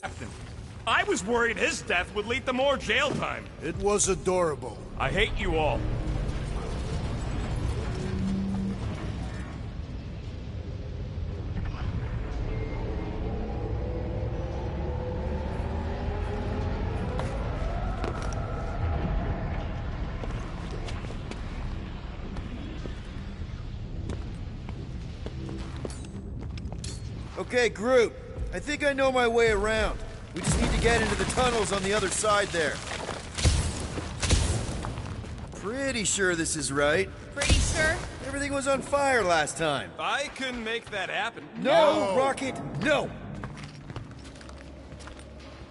Captain, I was worried his death would lead to more jail time. It was adorable. I hate you all. Okay, group. I think I know my way around. We just need to get into the tunnels on the other side there. Pretty sure this is right. Pretty sure? Everything was on fire last time. I couldn't make that happen. No, Rocket, no!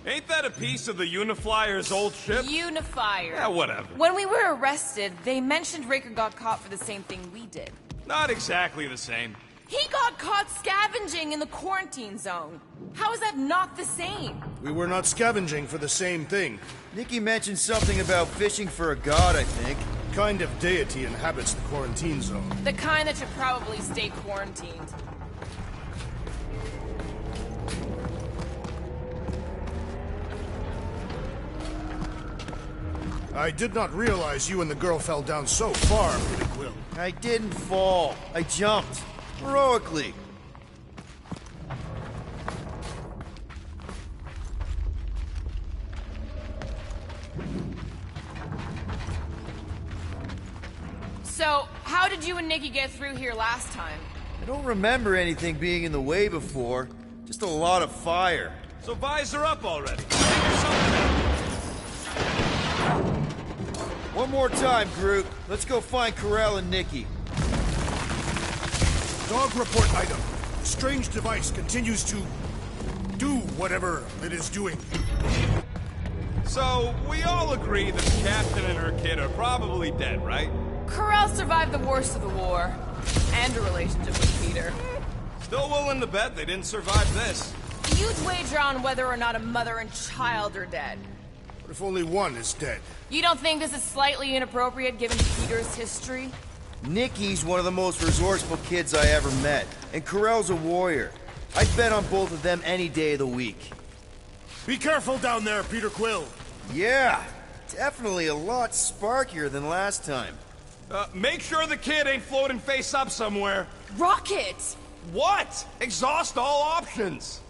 Ain't that a piece of the Uniflyer's old ship? Unifier. Yeah, whatever. When we were arrested, they mentioned Raker got caught for the same thing we did. Not exactly the same. He got caught scavenging in the quarantine zone. How is that not the same? We were not scavenging for the same thing. Nikki mentioned something about fishing for a god, I think. Kind of deity inhabits the quarantine zone. The kind that should probably stay quarantined. I did not realize you and the girl fell down so far, Peter Quill. I didn't fall. I jumped. Heroically. So, how did you and Nikki get through here last time? I don't remember anything being in the way before. Just a lot of fire. So visor up already. Figure something out. One more time, group. Let's go find Corell and Nikki. Dog report item. Strange device continues to do whatever it is doing. So, we all agree that the captain and her kid are probably dead, right? Corell survived the worst of the war. And a relationship with Peter. Still willing to bet they didn't survive this. Huge wager on whether or not a mother and child are dead. What if only one is dead? You don't think this is slightly inappropriate given Peter's history? Nikki's one of the most resourceful kids I ever met, and Corell's a warrior. I'd bet on both of them any day of the week. Be careful down there, Peter Quill. Yeah, definitely a lot sparkier than last time. Make sure the kid ain't floating face up somewhere. Rocket! What? Exhaust all options.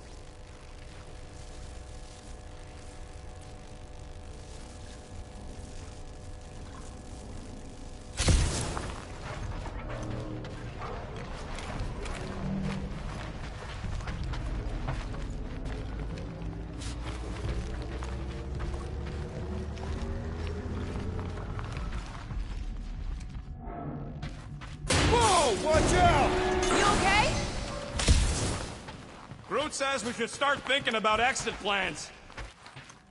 Watch out! You okay? Groot says we should start thinking about exit plans.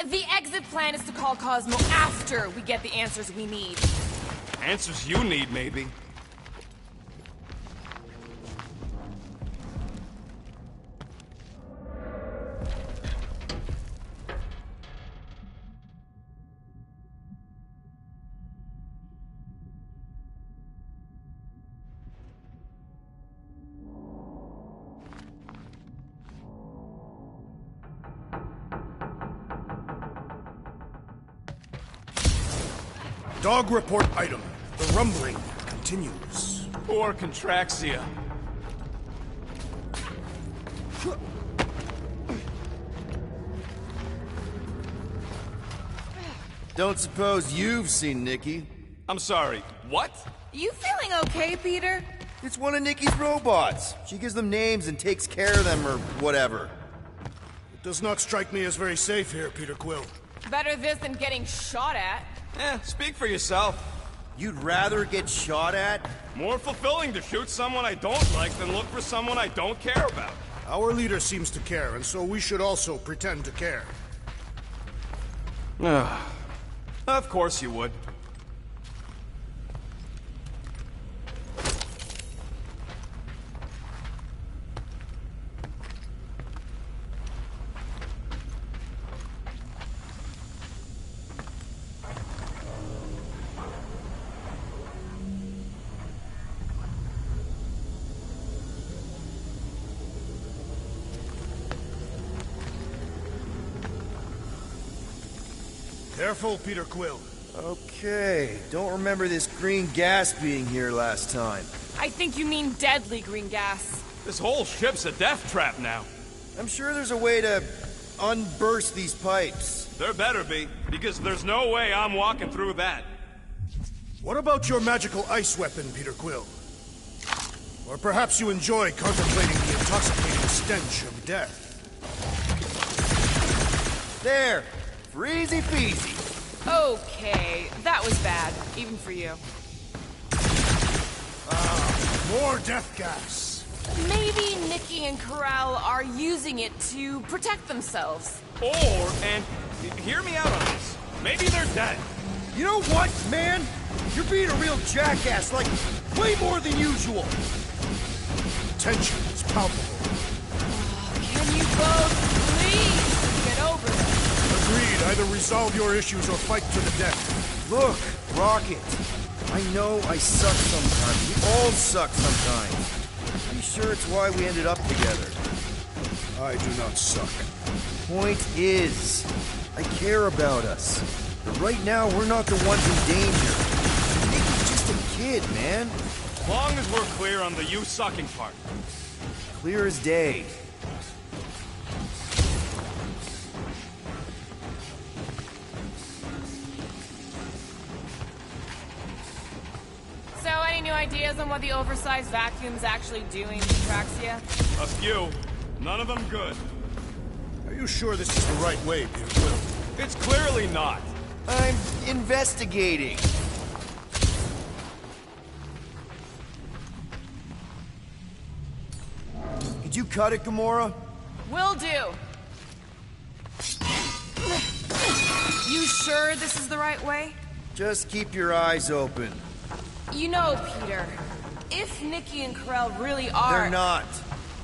The exit plan is to call Cosmo after we get the answers we need. Answers you need, maybe. Dog report item. The rumbling continues. Poor Contraxia. Don't suppose you've seen Nikki? I'm sorry, what? You feeling okay, Peter? It's one of Nikki's robots. She gives them names and takes care of them or whatever. It does not strike me as very safe here, Peter Quill. Better this than getting shot at. Speak for yourself. You'd rather get shot at? More fulfilling to shoot someone I don't like than look for someone I don't care about. Our leader seems to care, and so we should also pretend to care. Of course you would. Careful, Peter Quill. Okay, don't remember this green gas being here last time. I think you mean deadly green gas. This whole ship's a death trap now. I'm sure there's a way to unburst these pipes. There better be, because there's no way I'm walking through that. What about your magical ice weapon, Peter Quill? Or perhaps you enjoy contemplating the intoxicating stench of death. There, for easy peasy. Okay, that was bad, even for you. More death gas. Maybe Nikki and Corral are using it to protect themselves. And hear me out on this. Maybe they're dead. You know what, man? You're being a real jackass, like, way more than usual. Tension is palpable. Can you both please get over this? Agreed. Either resolve your issues or fight to the death. Look, Rocket. I know I suck sometimes. We all suck sometimes. Pretty sure it's why we ended up together. I do not suck. Point is, I care about us. But right now, we're not the ones in danger. Nikki's just a kid, man. As long as we're clear on the you sucking part. Clear as day. So, any new ideas on what the oversized vacuum's actually doing to Traxia? A few. None of them good. Are you sure this is the right way, Peter Quill? It's clearly not. I'm investigating. Could you cut it, Gamora? Will do. You sure this is the right way? Just keep your eyes open. You know, Peter, if Nikki and Corell really are... They're not.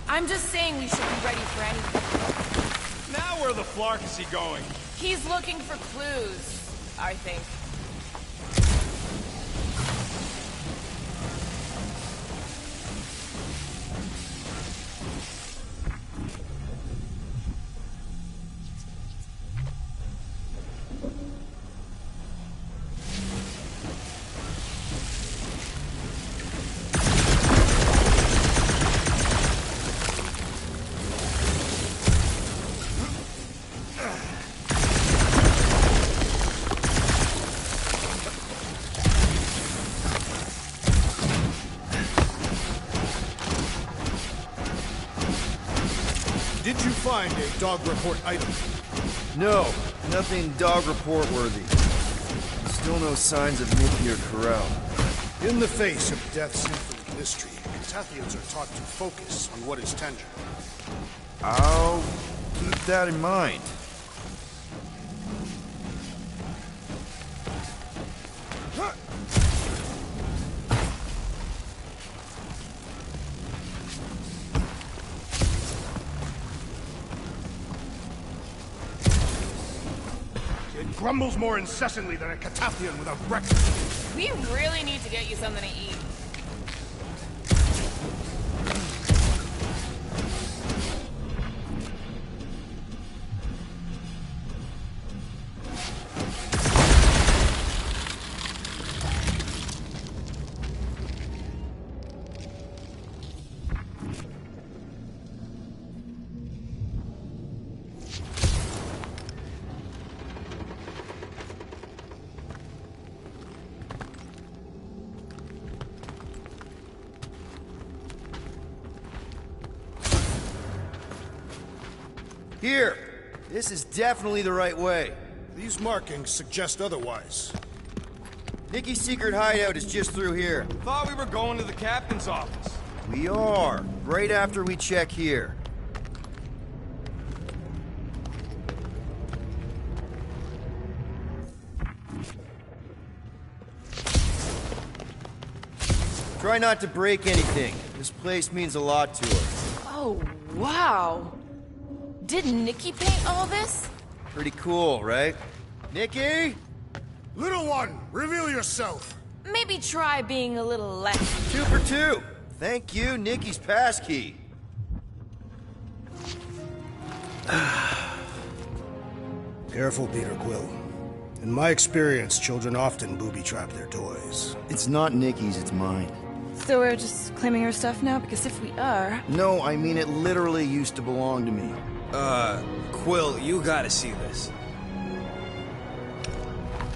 I'm just saying we should be ready for anything. Now where the flark is he going? He's looking for clues, I think. Did you find a dog report item? No, nothing dog report worthy. Still no signs of Nikki or Corell. In the face of Death's infinite mystery, Cathathians are taught to focus on what is tangible. I'll keep that in mind. It grumbles more incessantly than a Catathian without breakfast. We really need to get you something to eat. Here! This is definitely the right way. These markings suggest otherwise. Nikki's secret hideout is just through here. Thought we were going to the captain's office. We are, right after we check here. Try not to break anything. This place means a lot to her. Oh, wow. Did Nikki paint all this? Pretty cool, right? Nikki? Little one, reveal yourself. Maybe try being a little less... 2 for 2. Thank you, Nikki's passkey. Careful, Peter Quill. In my experience, children often booby-trap their toys. It's not Nikki's, it's mine. So we're just claiming her stuff now? Because if we are... No, I mean it literally used to belong to me. Quill, you gotta see this.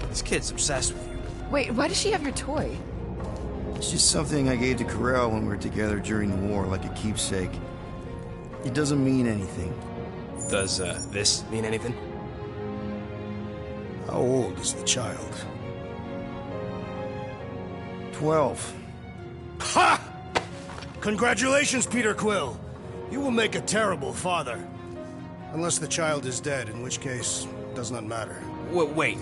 This kid's obsessed with you. Wait, why does she have your toy? It's just something I gave to Corel when we were together during the war, like a keepsake. It doesn't mean anything. Does, this mean anything? How old is the child? 12. Ha! Congratulations, Peter Quill. You will make a terrible father. Unless the child is dead, in which case, it does not matter. Wait.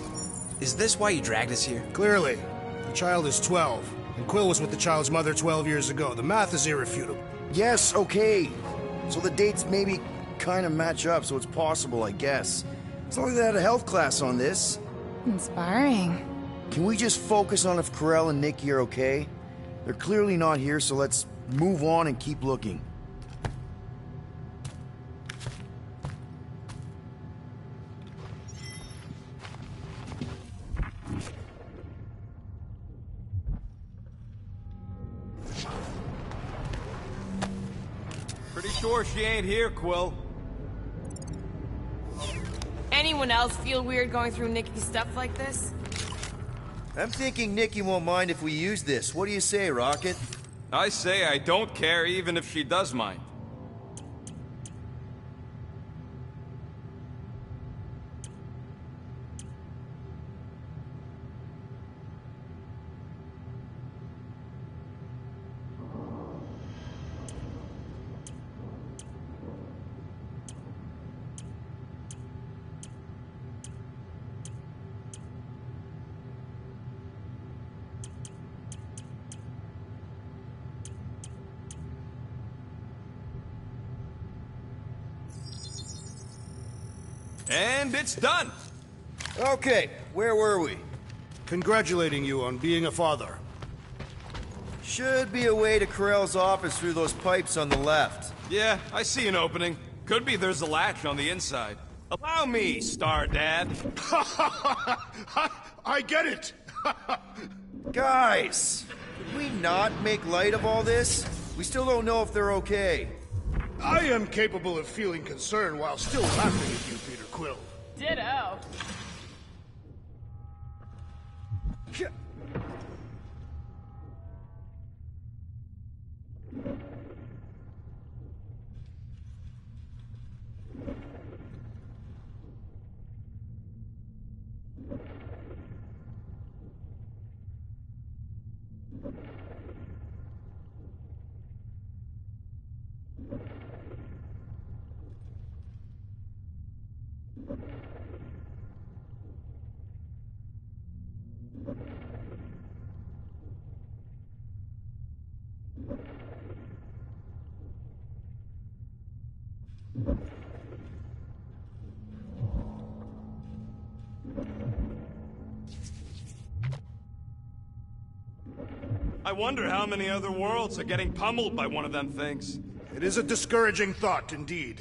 Is this why you dragged us here? Clearly, the child is 12, and Quill was with the child's mother 12 years ago. The math is irrefutable. Yes, okay. So the dates maybe kind of match up, so it's possible, I guess. It's not like they had a health class on this. Inspiring. Can we just focus on if Corel and Nikki are okay? They're clearly not here, so let's move on and keep looking. Pretty sure she ain't here, Quill. Anyone else feel weird going through Nikki's stuff like this? I'm thinking Nikki won't mind if we use this. What do you say, Rocket? I say I don't care even if she does mind. And it's done! Okay, where were we? Congratulating you on being a father. Should be a way to Corel's office through those pipes on the left. Yeah, I see an opening. Could be there's a latch on the inside. Allow me, Star Dad. I get it! Guys, could we not make light of all this? We still don't know if they're okay. I am capable of feeling concern while still laughing at you, Peter Quill. Ditto. I wonder how many other worlds are getting pummeled by one of them things. It is a discouraging thought, indeed.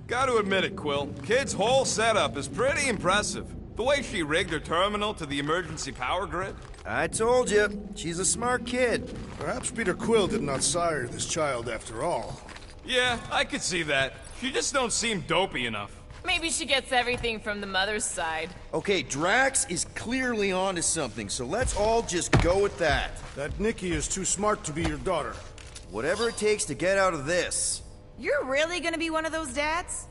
Gotta admit it, Quill. Kid's whole setup is pretty impressive. The way she rigged her terminal to the emergency power grid. I told you, she's a smart kid. Perhaps Peter Quill did not sire this child after all. Yeah, I could see that. She just don't seem dopey enough. Maybe she gets everything from the mother's side. Okay, Drax is clearly onto something, so let's all just go with that. That Nikki is too smart to be your daughter. Whatever it takes to get out of this. You're really gonna be one of those dads?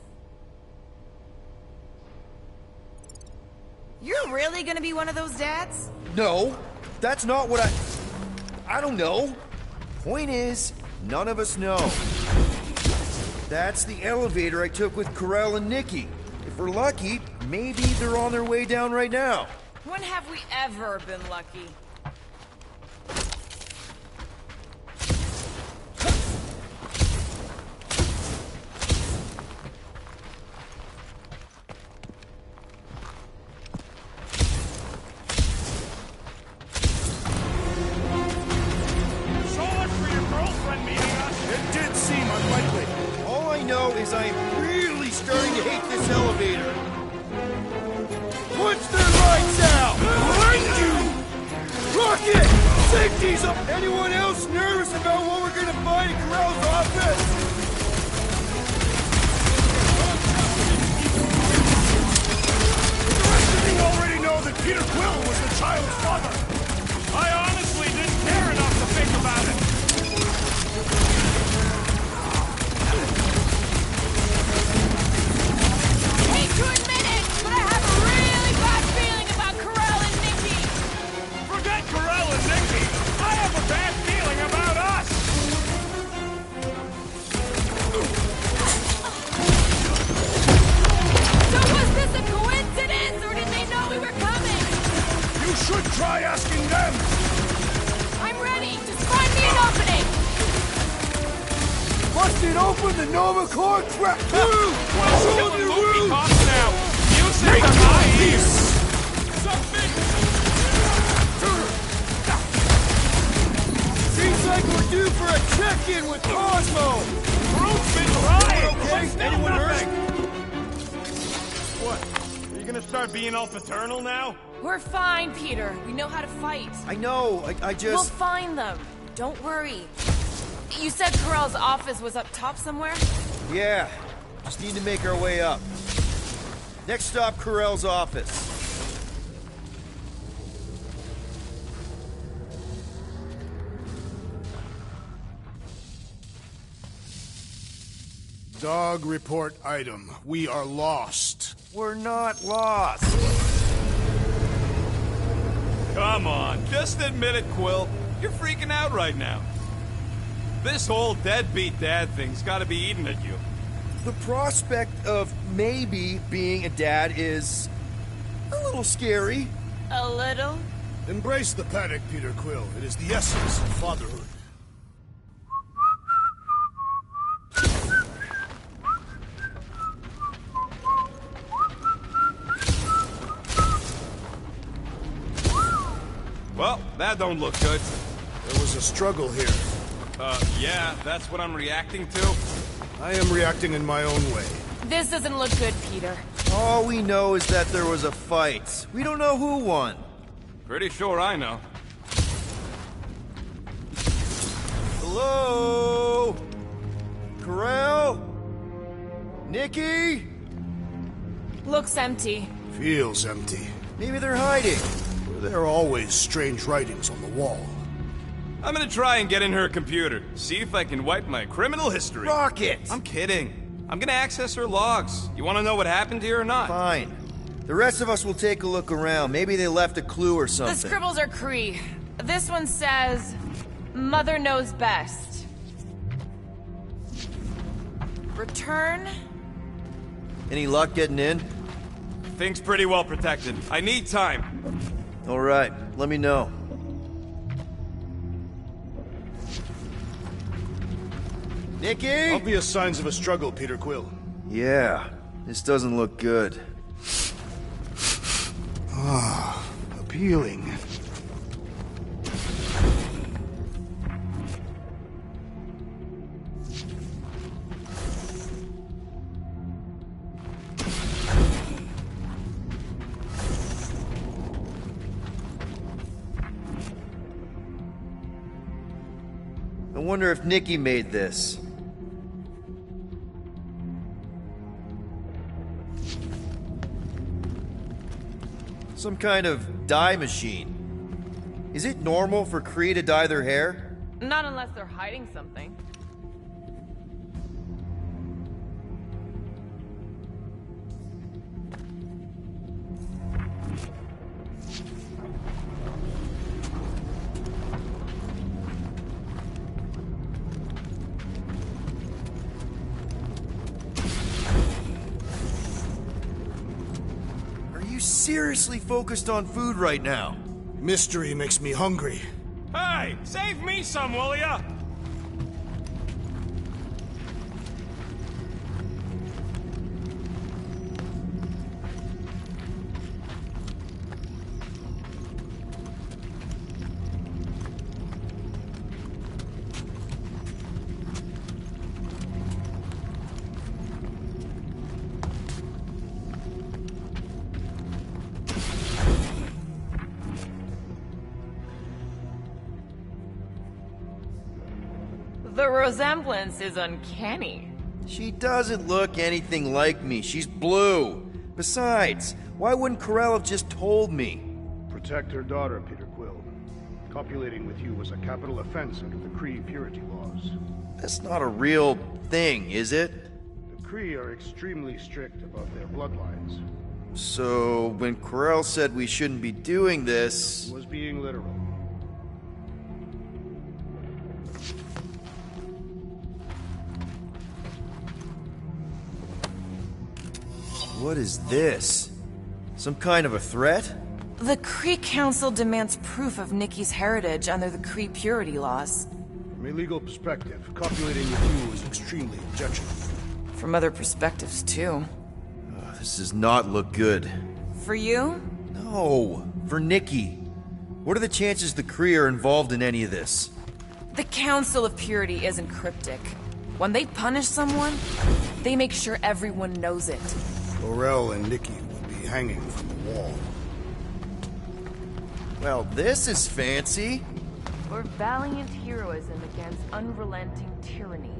You're really gonna be one of those dads? No, that's not what I don't know. Point is, none of us know. That's the elevator I took with Corel and Nikki. If we're lucky, maybe they're on their way down right now. When have we ever been lucky? take this elevator. Punch their lights out! Behind you! Rocket! Safety's up! Anyone else nervous about what we're gonna find in Corral's office? The rest of you already know that Peter Quill was the child's father. I honestly didn't care enough to think about it. Hate to admit it, but I have a really bad feeling about Corral and Nikki. Forget Corell and Nikki. I have a bad feeling about us. So was this a coincidence, or did they know we were coming? You should try asking them. I'm ready. Just find me an opening. Busted open the Nova Corps trap through! Killing movie cops now. Music on my ears. Something. Seems like we're due for a check-in with Cosmo! Groot's been trying. Okay, Still anyone nothing. hurt? What? Are you gonna start being all paternal now? We're fine, Peter. We know how to fight. I know, I We'll just... find them. Don't worry. You said Corral's office was up top somewhere? Yeah, just need to make our way up. Next stop, Corral's office. Dog report item. We are lost. We're not lost. Come on, just admit it, Quill. You're freaking out right now. This whole deadbeat dad thing's gotta be eating at you. The prospect of maybe being a dad is a little scary. A little. Embrace the panic, Peter Quill. It is the essence of fatherhood. Well, that don't look good. There was a struggle here. Yeah, that's what I'm reacting to. I am reacting in my own way. This doesn't look good, Peter. All we know is that there was a fight. We don't know who won. Pretty sure I know. Hello? Corral? Nikki? Looks empty. Feels empty. Maybe they're hiding. There are always strange writings on the wall. I'm gonna try and get in her computer, see if I can wipe my criminal history. Rocket! I'm kidding. I'm gonna access her logs. You wanna know what happened here or not? Fine. The rest of us will take a look around. Maybe they left a clue or something. The scribbles are Cree. This one says, Mother knows best. Return? Any luck getting in? Thing's pretty well protected. I need time. All right, let me know. Nikki? Obvious signs of a struggle, Peter Quill. Yeah, this doesn't look good. Appealing. I wonder if Nikki made this. Some kind of dye machine. Is it normal for Kree to dye their hair? Not unless they're hiding something. Are you seriously focused on food right now? Mystery makes me hungry. Hey, save me some, will ya? The resemblance is uncanny. She doesn't look anything like me. She's blue. Besides, why wouldn't Corell have just told me? Protect her daughter, Peter Quill. Copulating with you was a capital offense under the Kree purity laws. That's not a real thing, is it? The Kree are extremely strict about their bloodlines. So, when Corell said we shouldn't be doing this... He was being literal. What is this? Some kind of a threat? The Kree Council demands proof of Nikki's heritage under the Kree purity laws. From a legal perspective, copulating with you is extremely objectionable. From other perspectives, too. This does not look good. For you? No, for Nikki. What are the chances the Kree are involved in any of this? The Council of Purity isn't cryptic. When they punish someone, they make sure everyone knows it. Laurel and Nikki will be hanging from the wall. Well, this is fancy. For valiant heroism against unrelenting tyranny.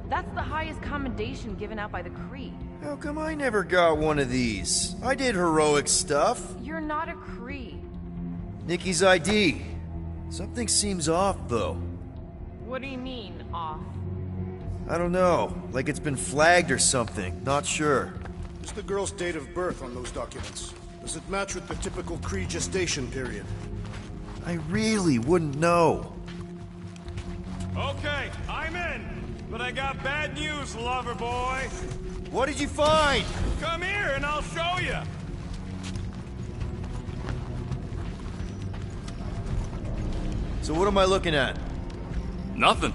That's the highest commendation given out by the Kree. How come I never got one of these? I did heroic stuff. You're not a Kree. Nikki's ID. Something seems off, though. What do you mean, off? I don't know. Like it's been flagged or something. Not sure. What's the girl's date of birth on those documents? Does it match with the typical Kree gestation period? I really wouldn't know. Okay, I'm in. But I got bad news, lover boy. What did you find? Come here and I'll show you. So what am I looking at? Nothing.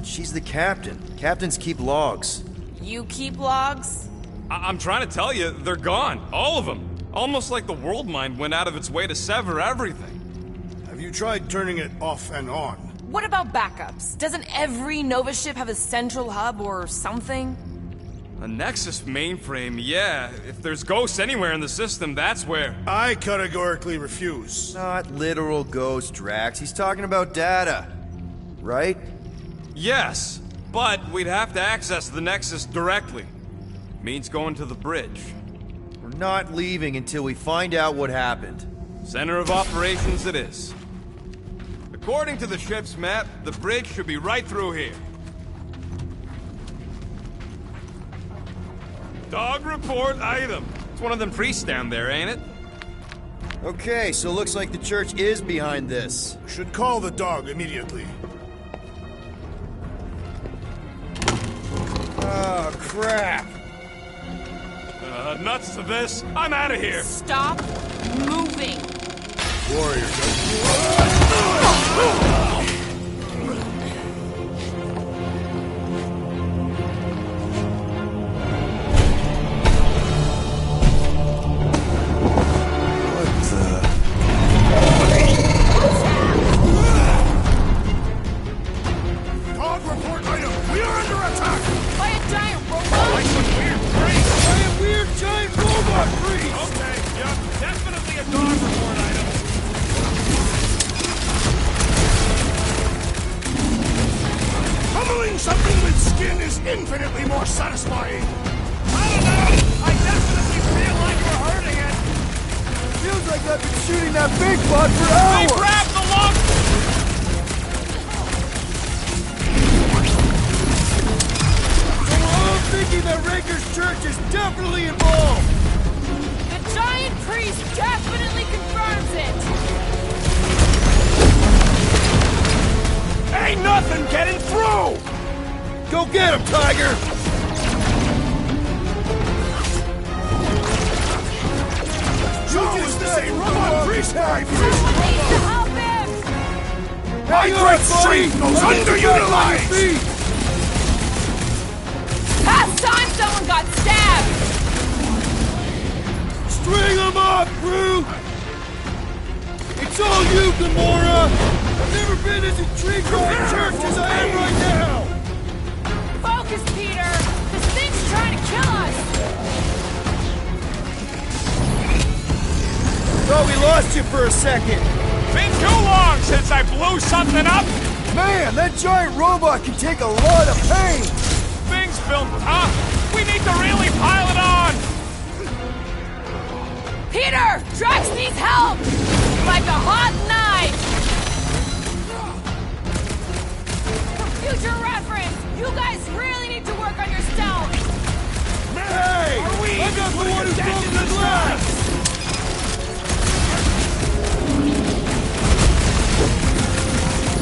She's the captain. Captains keep logs. You keep logs? I'm trying to tell you, they're gone. All of them. Almost like the world mind went out of its way to sever everything. Have you tried turning it off and on? What about backups? Doesn't every Nova ship have a central hub or something? A Nexus mainframe, yeah. If there's ghosts anywhere in the system, that's where. I categorically refuse. Not literal ghost, Drax. He's talking about data. Right? Yes, but we'd have to access the Nexus directly. Means going to the bridge. We're not leaving until we find out what happened. Center of operations it is. According to the ship's map, the bridge should be right through here. Dog report item. It's one of them priests down there, ain't it? Okay, so looks like the church is behind this. Should call the dog immediately. Oh, crap. Nuts to this. I'm out of here. Stop moving. Warrior, dog report item. We are under attack. By a giant robot? Like some weird freak. By a weird giant robot priest! Okay, yep, definitely a dog report item. Pummeling something with skin is infinitely more satisfying. I don't know. I definitely feel like we're hurting it. Feels like I've been shooting that big bud for Hey, hours! grab the log. So we're all thinking that Raker's church is definitely involved! The giant priest definitely confirms it. Ain't nothing getting through. Go get him, Tiger! Joe is a robot priest knife. Someone needs to help him. My great strength goes underutilized. Past time someone got stabbed. String him up, crew! It's all you, Gamora! I've never been as intrigued by the church as I am right now! Focus, Peter. This thing's trying to kill us. Thought we lost you for a second. Been too long since I blew something up. Man, that giant robot can take a lot of pain! Things built tough! We need to really pile it on! Peter! Drax needs help! Like a hot knife! For future reference, you guys really need to work on your stealth! Hey! I got the one who broke the glass!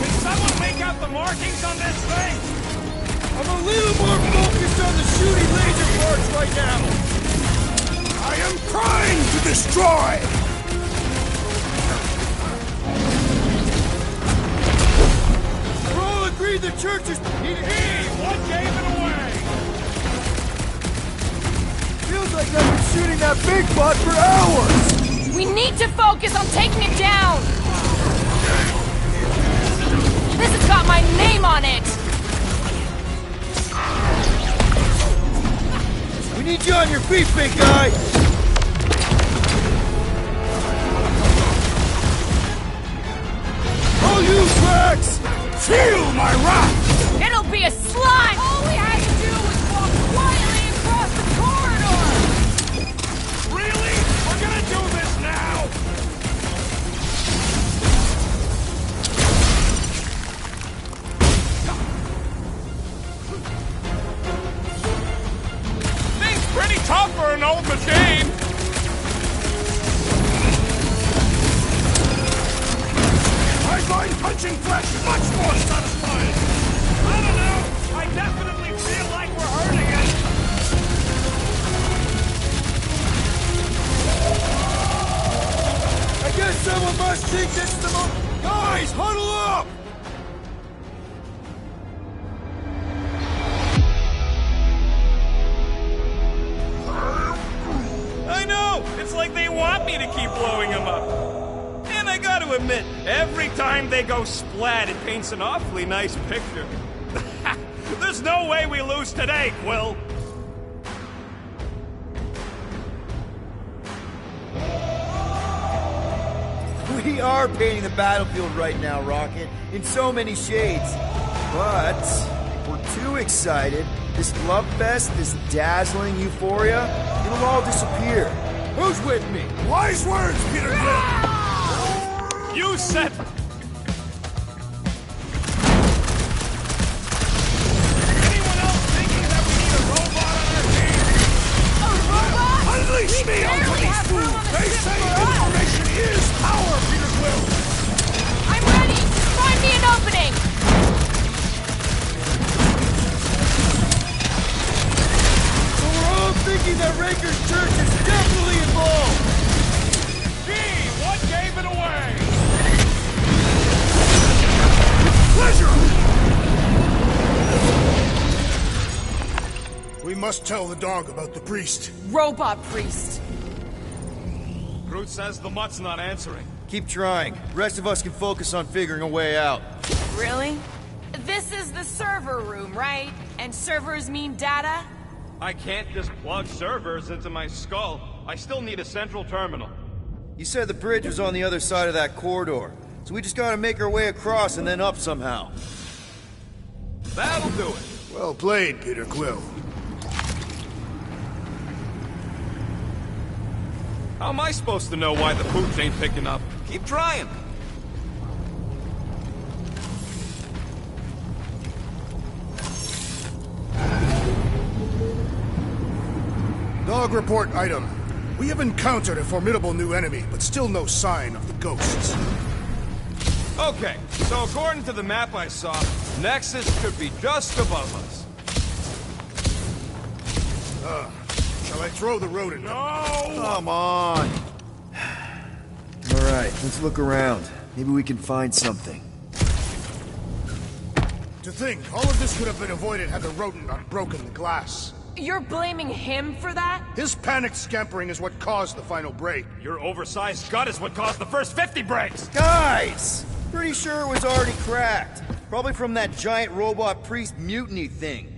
Can someone make out the markings on this thing? I'm a little more focused on the shooting laser parts right now! I am trying to destroy! We're all agreed the church is... What gave it away? Feels like I've been shooting that big bot for hours! We need to focus on taking it down! This has got my name on it! We need you on your feet, big guy! All you Drax! Feel my wrath! It'll be a slime! All we had to do was walk quietly across the corridor! Really? We're gonna do this now? Thing's pretty tough for an old machine! I find punching flesh much more satisfying! I don't know! I definitely feel like we're hurting it! I guess someone must think this is the most... Guys, huddle up! I know! It's like they want me to keep blowing them up. And I gotta admit, every time they go splat, it paints an awfully nice picture. There's no way we lose today, Quill. We are painting the battlefield right now, Rocket, in so many shades. But if we're too excited, this love fest, this dazzling euphoria, it'll all disappear. Who's with me? Wise words, Peter Quill! You said... Anyone else thinking that we need a robot on our team? A robot? Unleash me onto barely these have room fools! on the They ship say for us. information is power, Peter Quill! I'm ready! Find me an opening! So we're all thinking that Raker's church is definitely involved! Gee, what gave it away? Pleasure! We must tell the dog about the priest. Robot priest. Groot says the mutt's not answering. Keep trying. The rest of us can focus on figuring a way out. Really? This is the server room, right? And servers mean data? I can't just plug servers into my skull. I still need a central terminal. You said the bridge was on the other side of that corridor, so we just gotta make our way across and then up somehow. That'll do it. Well played, Peter Quill. How am I supposed to know why the pooch ain't picking up? Keep trying. Dog report item. We have encountered a formidable new enemy, but still no sign of the ghosts. Okay, so according to the map I saw, Nexus could be just above us. Shall I throw the rodent? No! Come on! Alright, let's look around. Maybe we can find something. To think, all of this could have been avoided had the rodent not broken the glass. You're blaming him for that? His panicked scampering is what caused the final break. Your oversized gut is what caused the first 50 breaks! Guys! Pretty sure it was already cracked. Probably from that giant robot priest mutiny thing.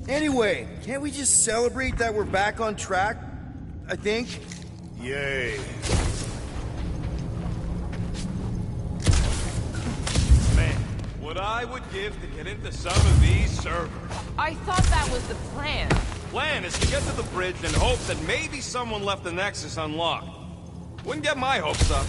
Anyway, can't we just celebrate that we're back on track? I think. Yay. Man, What I would give to get into some of these servers. I thought that was the plan. Plan is to get to the bridge and hope that maybe someone left the Nexus unlocked. Wouldn't get my hopes up.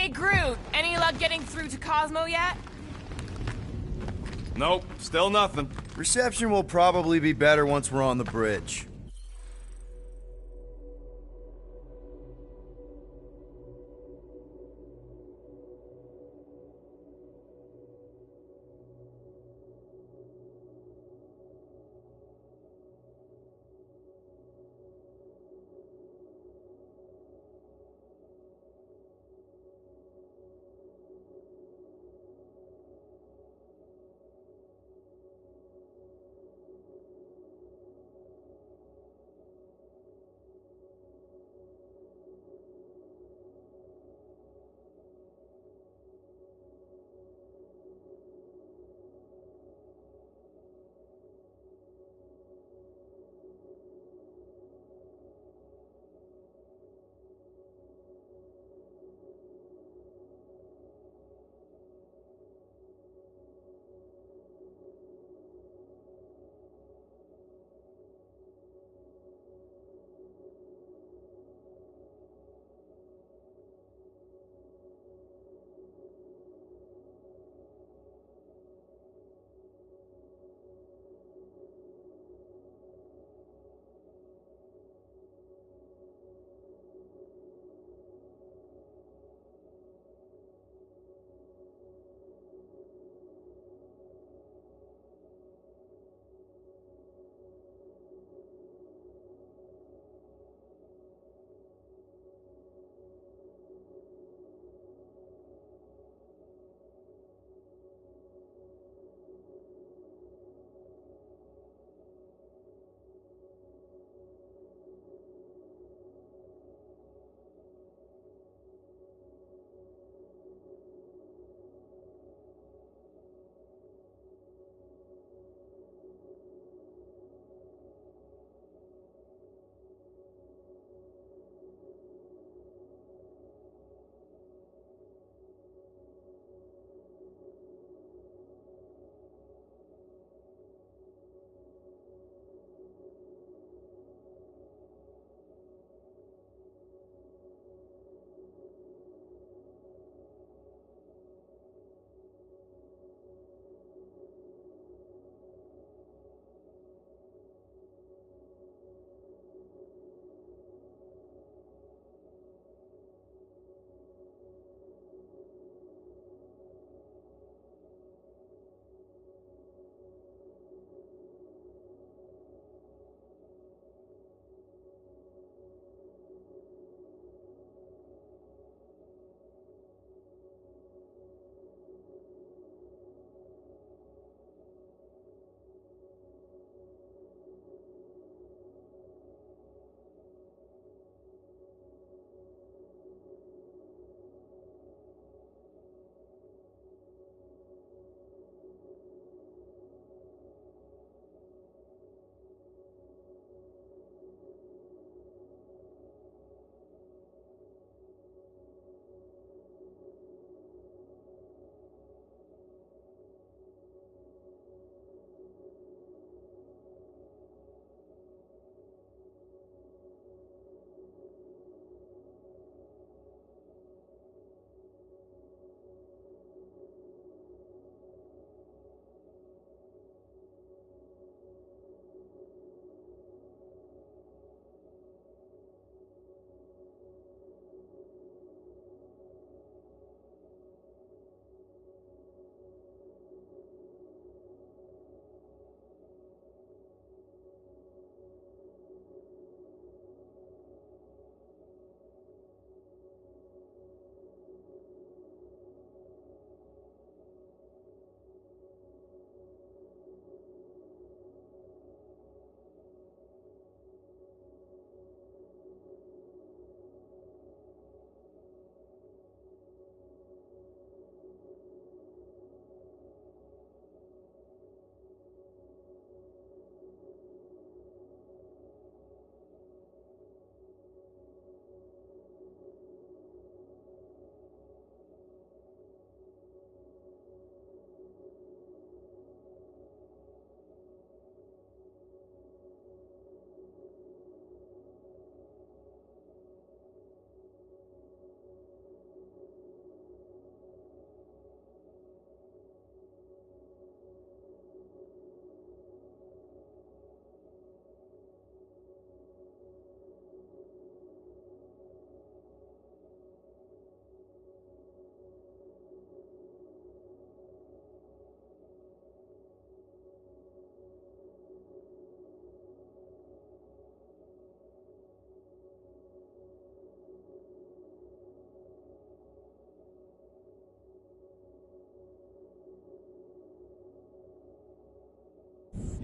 Hey, Groot, any luck getting through to Cosmo yet? Nope, still nothing. Reception will probably be better once we're on the bridge.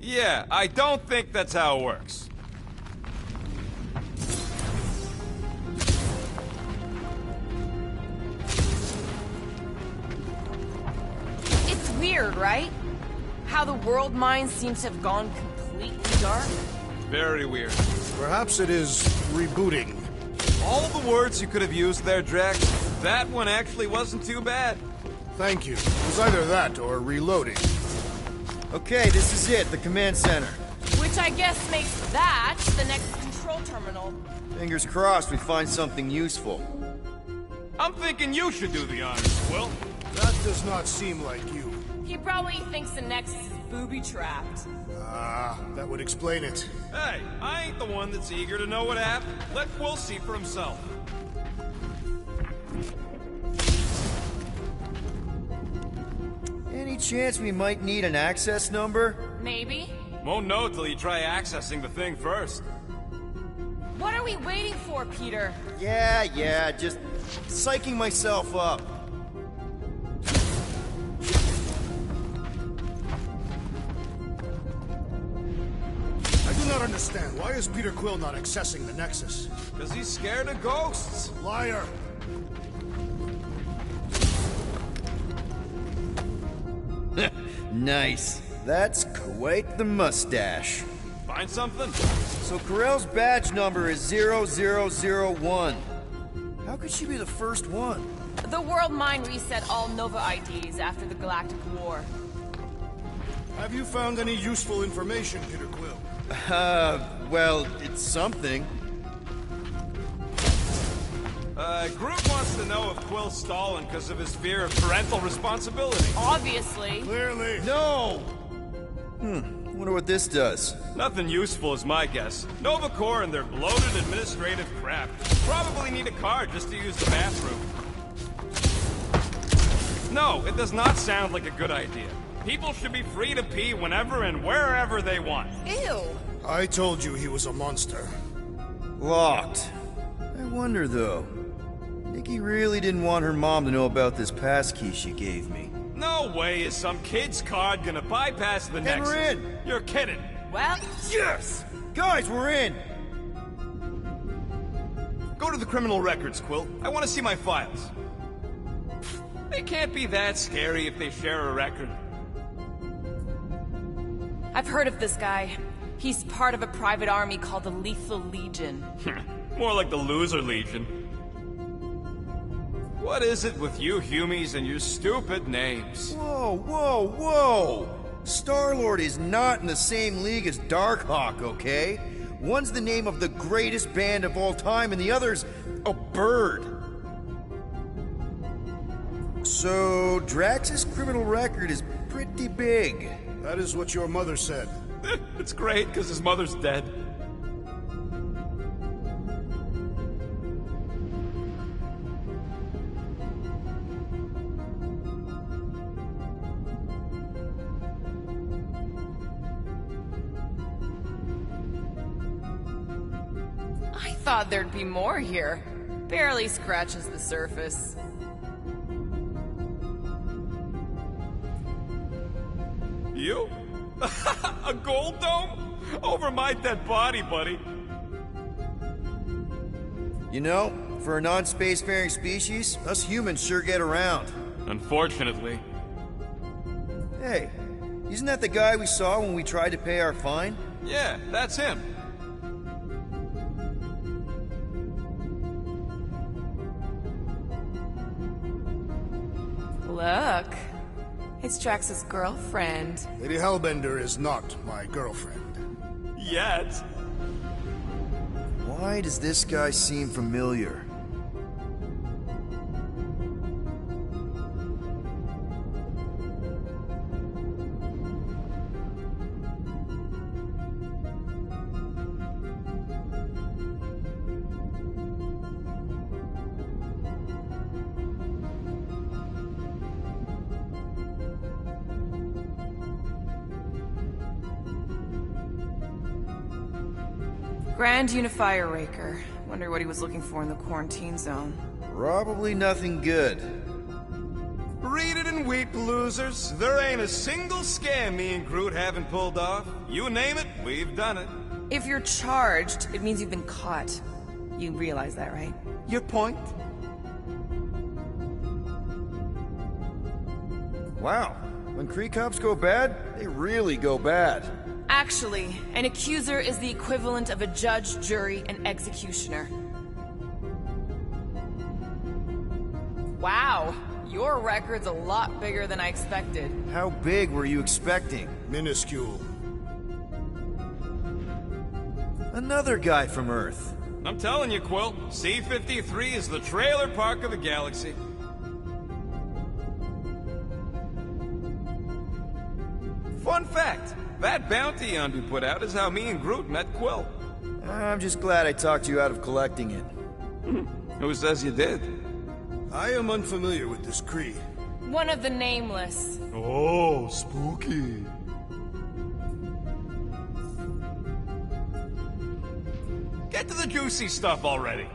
Yeah, I don't think that's how it works. It's weird, right? How the world mind seems to have gone completely dark. Very weird. Perhaps it is rebooting. All the words you could have used there, Drax, that one actually wasn't too bad. Thank you. It was either that or reloading. Okay, this is it, the command center. Which I guess makes that the next control terminal. Fingers crossed we find something useful. I'm thinking you should do the honors, Quill. That does not seem like you. He probably thinks the Nexus is booby-trapped. That would explain it. Hey, I ain't the one that's eager to know what happened. Let Quill see for himself. Any chance we might need an access number? Maybe? Won't know till you try accessing the thing first. What are we waiting for, Peter? Yeah, just psyching myself up. I do not understand. Why is Peter Quill not accessing the Nexus? Because he's scared of ghosts. Liar! Nice. That's quite the mustache. Find something? So Corell's badge number is 0001. How could she be the first one? The world mind reset all Nova IDs after the Galactic War. Have you found any useful information, Peter Quill? Well, it's something. Groot wants to know if Quill's stalling because of his fear of parental responsibility. Obviously. Clearly. No! Wonder what this does. Nothing useful is my guess. Nova Corps and their bloated administrative crap probably need a card just to use the bathroom. No, it does not sound like a good idea. People should be free to pee whenever and wherever they want. Ew. I told you he was a monster. Locked. I wonder, though. Nikki really didn't want her mom to know about this passkey she gave me. No way is some kid's card gonna bypass the Nexus. we're in. You're kidding. Well, Yes! Guys, we're in! Go to the criminal records, Quill. I want to see my files. They can't be that scary if they share a record. I've heard of this guy. He's part of a private army called the Lethal Legion. More like the Loser Legion. What is it with you Humies and your stupid names? Whoa! Star-Lord is not in the same league as Darkhawk, okay? One's the name of the greatest band of all time, and the other's a bird. So, Drax's criminal record is pretty big. That is what your mother said. It's great, because his mother's dead. I thought there'd be more here. Barely scratches the surface. You? A gold dome? Over my dead body, buddy. You know, for a non-spacefaring species, us humans sure get around. Unfortunately. Hey, isn't that the guy we saw when we tried to pay our fine? Yeah, that's him. Look. It's Drax's girlfriend. Lady Hellbender is not my girlfriend. Yet. Why does this guy seem familiar? Grand Unifier Raker. Wonder what he was looking for in the quarantine zone. Probably nothing good. Read it and weep, losers. There ain't a single scam me and Groot haven't pulled off. You name it, we've done it. If you're charged, it means you've been caught. You realize that, right? Your point? Wow. When Kree cops go bad, they really go bad. Actually, an accuser is the equivalent of a judge, jury, and executioner. Wow, your record's a lot bigger than I expected. How big were you expecting? Minuscule. Another guy from Earth. I'm telling you, Quill, C-53 is the trailer park of the galaxy. Fun fact, that bounty Yondu put out is how me and Groot met Quill. I'm just glad I talked you out of collecting it. Who says you did? I am unfamiliar with this Kree. One of the nameless. Oh, spooky. Get to the juicy stuff already.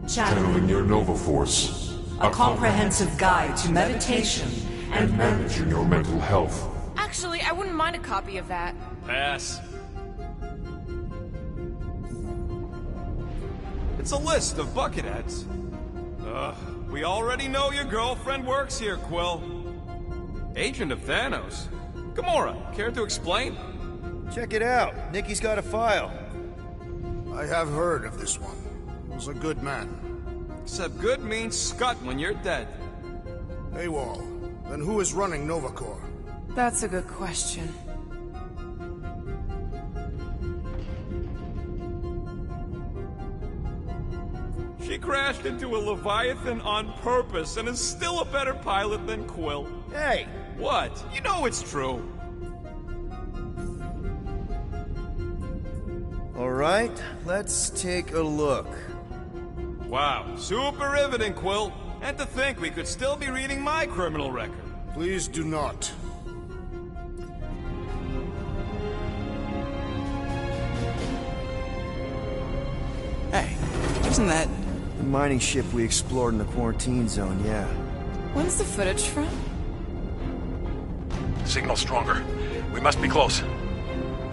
Channeling your Nova Force. A comprehensive guide to meditation and managing your mental health. Actually, I wouldn't mind a copy of that. Pass. It's a list of bucketheads. We already know your girlfriend works here, Quill. Agent of Thanos. Gamora, care to explain? Check it out. Nikki's got a file. I have heard of this one. He was a good man. Except good means scut when you're dead. AWOL. Then who is running Nova Corps? That's a good question. She crashed into a Leviathan on purpose and is still a better pilot than Quill. Hey! What? You know it's true. Alright, let's take a look. Wow, super riveting, Quill. And to think we could still be reading my criminal record. Please do not. Hey, isn't that... The mining ship we explored in the quarantine zone, yeah. When's the footage from? Signal stronger. We must be close.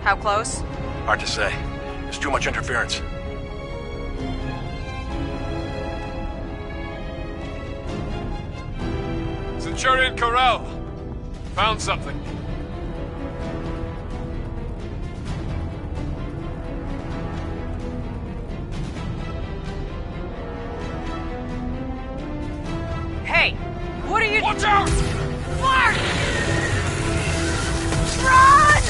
How close? Hard to say. There's too much interference. Centurion Corral! Found something. Hey! What are you— Watch out! Clark! Run!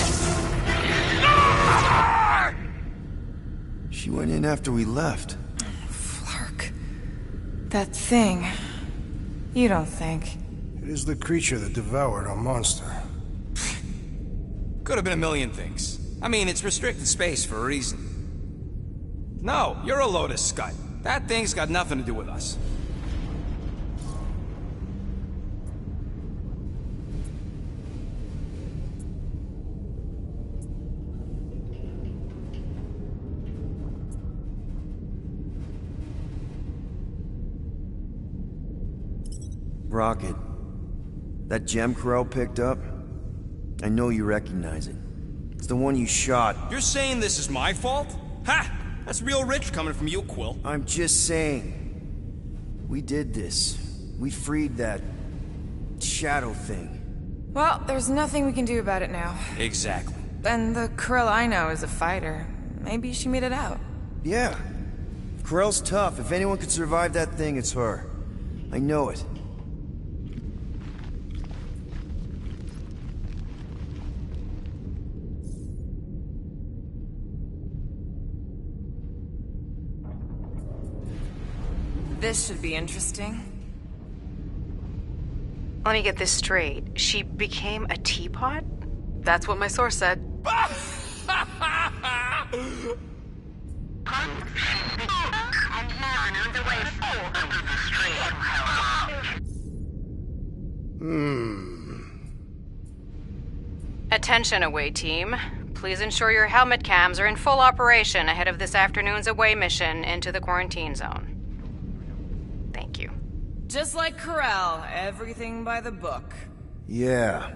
She went in after we left. Flark. That thing. You don't think. It is the creature that devoured our monster. Could have been a million things. I mean, it's restricted space for a reason. No, you're a load of scut. That thing's got nothing to do with us. Rocket. That gem Corell picked up? I know you recognize it. It's the one you shot. You're saying this is my fault? Ha! That's real rich coming from you, Quill. I'm just saying. We did this. We freed that... shadow thing. Well, there's nothing we can do about it now. Exactly. And the Krill I know is a fighter. Maybe she made it out. Yeah. Corell's tough. If anyone could survive that thing, it's her. I know it. This should be interesting. Let me get this straight. She became a teapot? That's what my source said. Attention, away team. Please ensure your helmet cams are in full operation ahead of this afternoon's away mission into the quarantine zone. Thank you. Just like Corral, everything by the book. Yeah.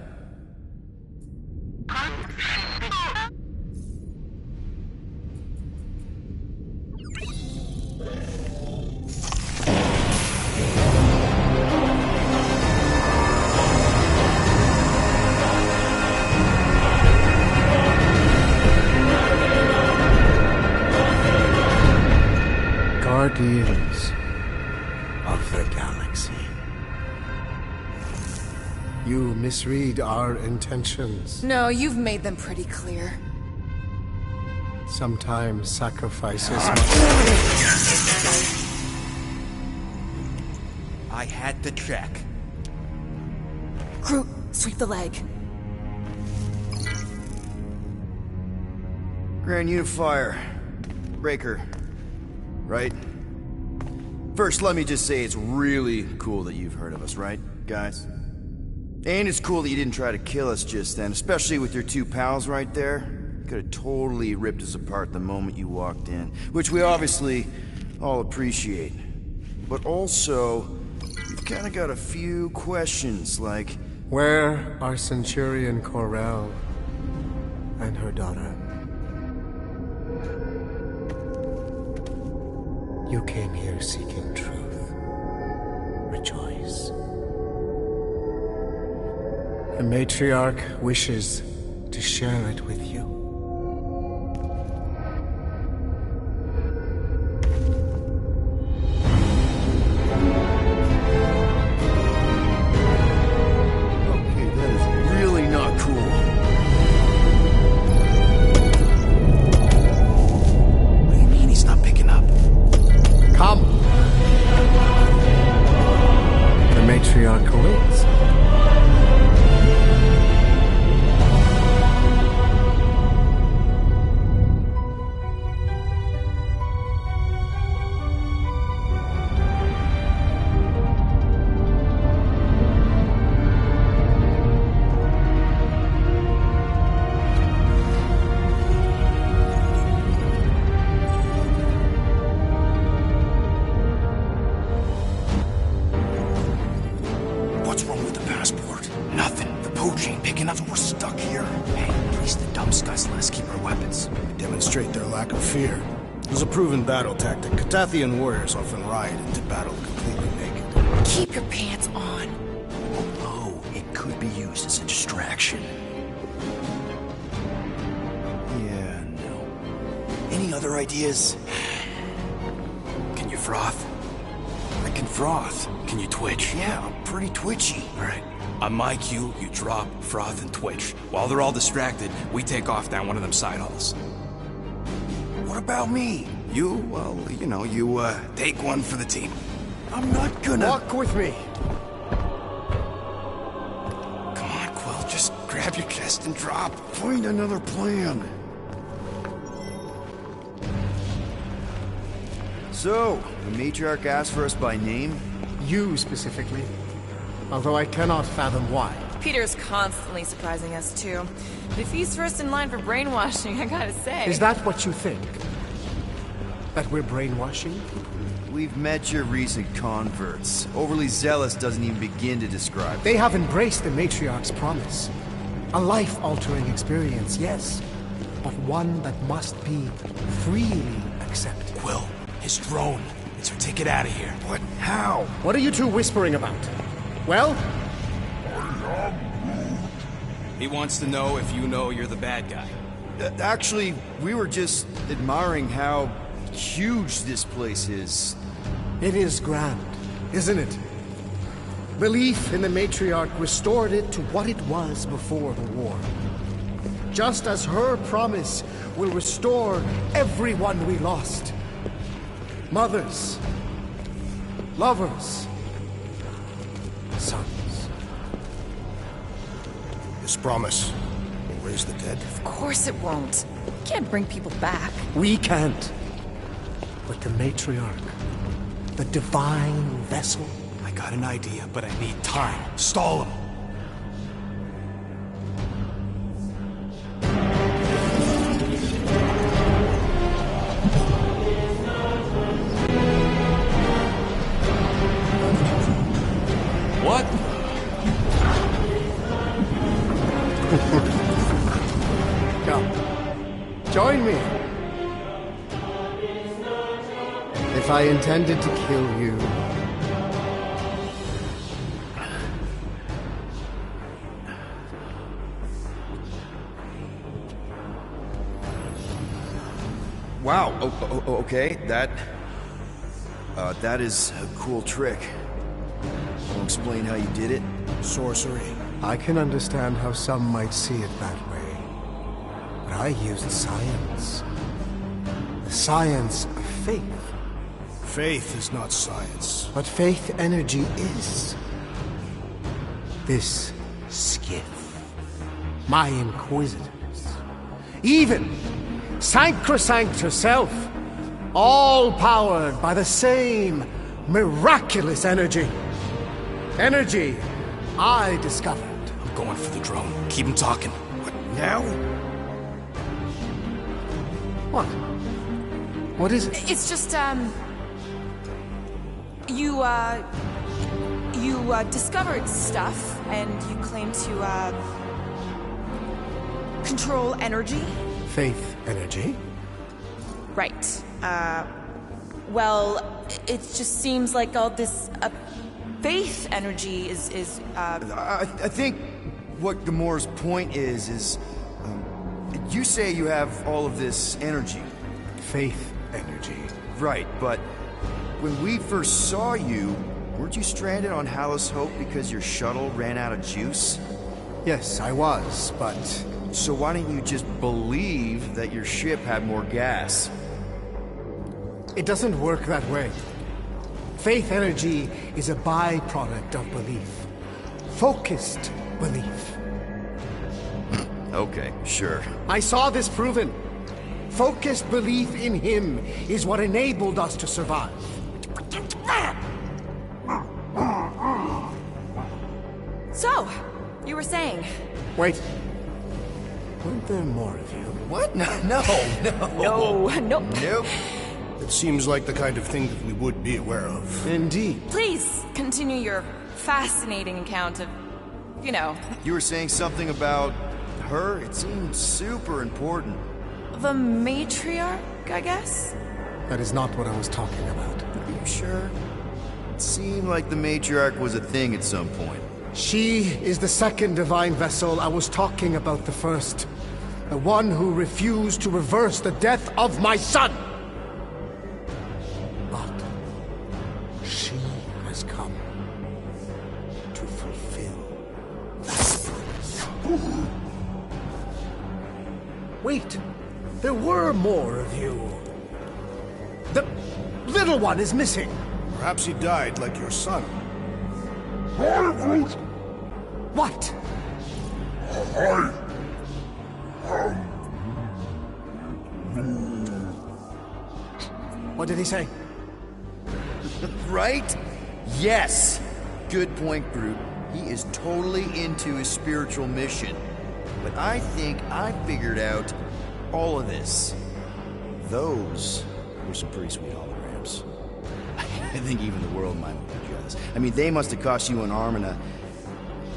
Guardians of the Galaxy. You misread our intentions. No, you've made them pretty clear. Sometimes sacrifices I had to check. Groot, sweep the leg. Grand Unifier. Breaker. Right? First, let me just say it's really cool that you've heard of us, right, guys? And it's cool that you didn't try to kill us just then, especially with your two pals right there. You could have totally ripped us apart the moment you walked in, which we obviously all appreciate. But also, we've kind of got a few questions, like... Where are Centurion Corell and her daughter? You came here seeking truth. Rejoice. The matriarch wishes to share it with you. Okay, that is really not cool. What do you mean he's not picking up? Come! The matriarch awaits. What's wrong with the passport? Nothing. The pooch ain't picking up. We're stuck here. Hey, at least the dumb scuds let us keep our weapons. Demonstrate their lack of fear. It was a proven battle tactic. Catathian warriors often ride into battle completely naked. Keep your pants on. Oh, it could be used as a distraction. Yeah, no. Any other ideas? Can you froth? I can froth. Can you twitch? Yeah, I'm pretty twitchy. Alright. On my cue, you drop, froth, and twitch. While they're all distracted, we take off down one of them side halls. What about me? You, well, you know, you, take one for the team. I'm not gonna... Walk with me. Come on, Quill, just grab your chest and drop. Find another plan. So, the matriarch asked for us by name? You specifically. Although I cannot fathom why. Peter's constantly surprising us, too. But if he's first in line for brainwashing, I gotta say... Is that what you think? That we're brainwashing? We've met your recent converts. Overly zealous doesn't even begin to describe. They have embraced the matriarch's promise. A life-altering experience, yes. But one that must be freely accepted. Quill, his drone. It's our ticket out of here. What? How? What are you two whispering about? Well? He wants to know if you know you're the bad guy. Actually, we were just admiring how huge this place is. It is grand, isn't it? Belief in the matriarch restored it to what it was before the war. Just as her promise will restore everyone we lost. Mothers, lovers, sons. This promise will raise the dead. Of course it won't. You can't bring people back. We can't. But the matriarch, the divine vessel. I got an idea, but I need time. Stall him. If I intended to kill you... Wow, okay, that is a cool trick. Can you explain how you did it? Sorcery. I can understand how some might see it that way. But I used science. The science of faith. Faith is not science. But faith energy is. This skiff. My inquisitors. Even Sacrosanct herself. All powered by the same miraculous energy. Energy I discovered. I'm going for the drone. Keep him talking. What, now? What? What is it? It's just, You discovered stuff, and you claim to, control energy? Faith energy? Right. Well, it just seems like all this, faith energy is. I think what Gamora's point is, you say you have all of this energy. Faith energy. Right, but when we first saw you, weren't you stranded on Hallis Hope because your shuttle ran out of juice? Yes, I was, but... So why don't you just believe that your ship had more gas? It doesn't work that way. Faith energy is a byproduct of belief. Focused belief. Okay, sure. I saw this proven. Focused belief in him is what enabled us to survive. So, you were saying... Wait. Weren't there more of you? What? No. Nope. It seems like the kind of thing that we would be aware of. Indeed. Please, continue your fascinating account of, you know... You were saying something about her? It seemed super important. The matriarch, I guess? That is not what I was talking about. Are you sure? It seemed like the matriarch was a thing at some point. She is the second divine vessel. I was talking about the first. The one who refused to reverse the death of my son! But she has come to fulfill that purpose. Wait, there were more of you. The little one is missing. Perhaps he died like your son. What? What did he say? Right? Yes! Good point, Groot. He is totally into his spiritual mission. But I think I figured out all of this. Those were some pretty sweet holograms. I think even the world might be jealous. I mean, they must have cost you an arm and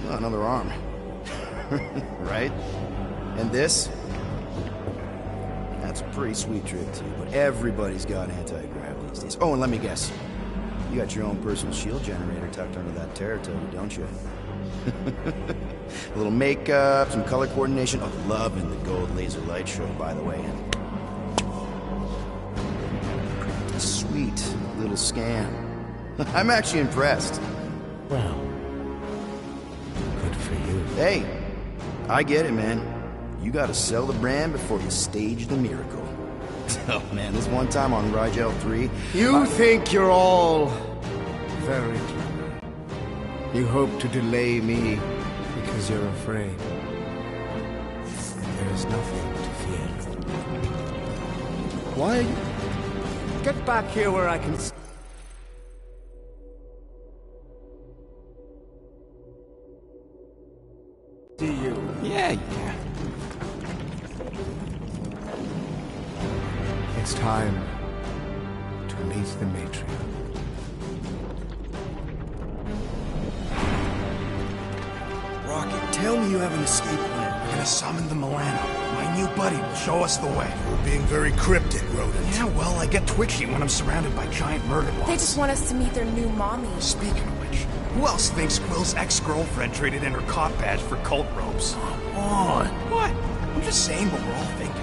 another arm. Right? And this? That's a pretty sweet trick too, but everybody's got anti-grav these days. Oh, and let me guess. You got your own personal shield generator tucked under that Terratoga, don't you? A little makeup, some color coordination. Oh, loving the gold laser light show, by the way. A sweet little scam. I'm actually impressed. Well, good for you. Hey, I get it, man. You gotta sell the brand before you stage the miracle. Oh man, this one time on Rigel 3... You think you're all very clever. You hope to delay me because you're afraid. There is nothing to fear. Why? Get back here where I can... see you. Yeah. It's time to meet the matriarch. Rocket, tell me you have an escape plan. We're gonna summon the Milano. My new buddy will show us the way. You're being very cryptic, Rodent. Yeah, well, I get twitchy when I'm surrounded by giant murder bots. They just want us to meet their new mommy. Speaking of which, who else thinks Quill's ex-girlfriend traded in her cop badge for cult robes? Come on. What? I'm just saying what we're all thinking.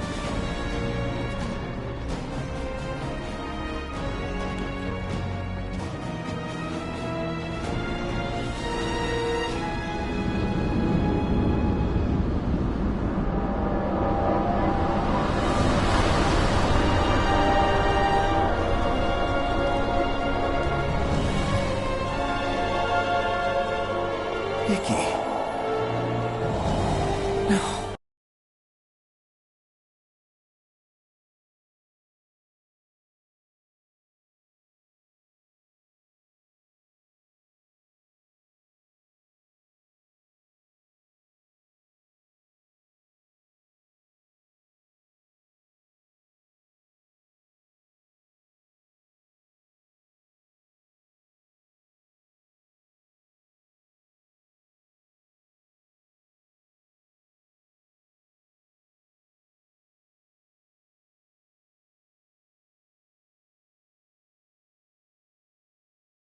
Nikki.